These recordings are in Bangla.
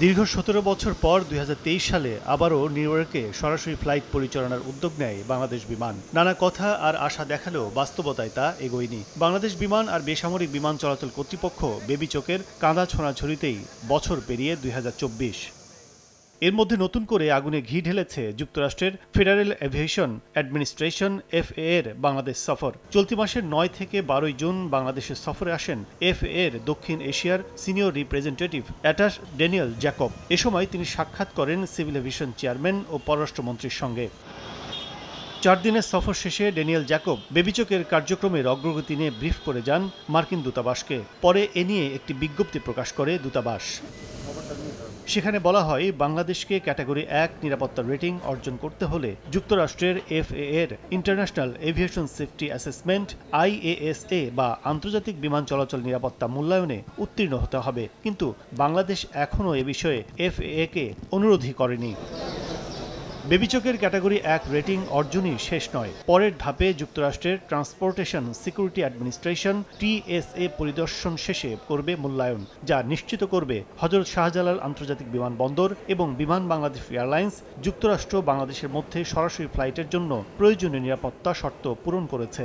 দীর্ঘ ১৭ বছর পর ২০২৩ সালে আবারও নিউ ইয়র্কে সরাসরি ফ্লাইট পরিচালনার উদ্যোগ নেয় বাংলাদেশ বিমান। নানা কথা আর আশা দেখালেও বাস্তবতায় তা এগোয়নি। বাংলাদেশ বিমান আর বেসামরিক বিমান চলাচল কর্তৃপক্ষ বেবি চোখের কাঁদা ছোঁড়াছুড়িতেই বছর পেরিয়ে ২০২৪। এর মধ্যে নতুন করে আগুনে ঘি ঢেলেছে যুক্তরাষ্ট্রের ফেডারেল এভিয়েশন অ্যাডমিনিস্ট্রেশন FAA এর বাংলাদেশ সফর। চলতি মাসের ৯ থেকে ১২ জুন বাংলাদেশের সফরে আসেন FAA এর দক্ষিণ এশিয়ার সিনিয়র রিপ্রেজেন্টেটিভ অ্যাটাশ ড্যানিয়েল জ্যাকব। এ সময় তিনি সাক্ষাৎ করেন সিভিল এভিয়েশন চেয়ারম্যান ও পররাষ্ট্রমন্ত্রীর সঙ্গে। ৪ দিনের সফর শেষে ড্যানিয়েল জ্যাকব বেবিচকের কার্যক্রমের অগ্রগতি নিয়ে ব্রিফ করে যান মার্কিন দূতাবাসকে। পরে এ নিয়ে একটি বিজ্ঞপ্তি প্রকাশ করে দূতাবাস। সেখানে বলা হয়, বাংলাদেশকে ক্যাটাগরি ১ নিরাপত্তা রেটিং অর্জন করতে হলে যুক্তরাষ্ট্রের FAA এর international aviation safety assessment IASA বা আন্তর্জাতিক বিমান চলাচল নিরাপত্তা মূল্যায়নে উত্তীর্ণ হতে হবে। কিন্তু বাংলাদেশ এখনও এ বিষয়ে FAA কে অনুরোধই করেনি। বেবিচকের ক্যাটাগরি ১ রেটিং অর্জনই শেষ নয়। পরের ধাপে যুক্তরাষ্ট্রের ট্রান্সপোর্টেশন সিকিউরিটি অ্যাডমিনিস্ট্রেশন TSA পরিদর্শন শেষে করবে মূল্যায়ন, যা নিশ্চিত করবে হযরত শাহজালাল আন্তর্জাতিক বিমানবন্দর এবং বিমান বাংলাদেশ এয়ারলাইন্স যুক্তরাষ্ট্র বাংলাদেশের মধ্যে সরাসরি ফ্লাইটের জন্য প্রয়োজনীয় নিরাপত্তা শর্ত পূরণ করেছে।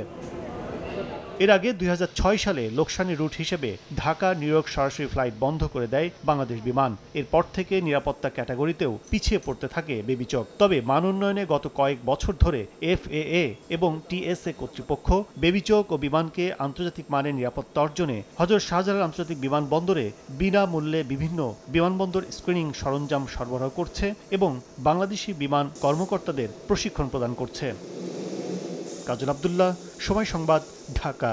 এর আগে ২০০৬ সালে লোকসানি রুট হিসেবে ঢাকা নিউ ইয়র্ক সরাসরি ফ্লাইট বন্ধ করে দেয় বাংলাদেশ বিমান। এরপর থেকে নিরাপত্তা ক্যাটাগরিতেও পিছিয়ে পড়তে থাকে বেবিচক। তবে মান উন্নয়নে গত কয়েক বছর ধরে FAA এবং TSA কর্তৃপক্ষ বেবিচক ও বিমানকে আন্তর্জাতিক মানের নিরাপত্তা অর্জনে হযরত শাহজালাল আন্তর্জাতিক বিমানবন্দরে বিনামূল্যে বিভিন্ন বিমানবন্দর স্ক্রিনিং সরঞ্জাম সরবরাহ করছে এবং বাংলাদেশি বিমান কর্মকর্তাদের প্রশিক্ষণ প্রদান করছে। কাজল আব্দুল্লাহ, সময় সংবাদ, ঢাকা।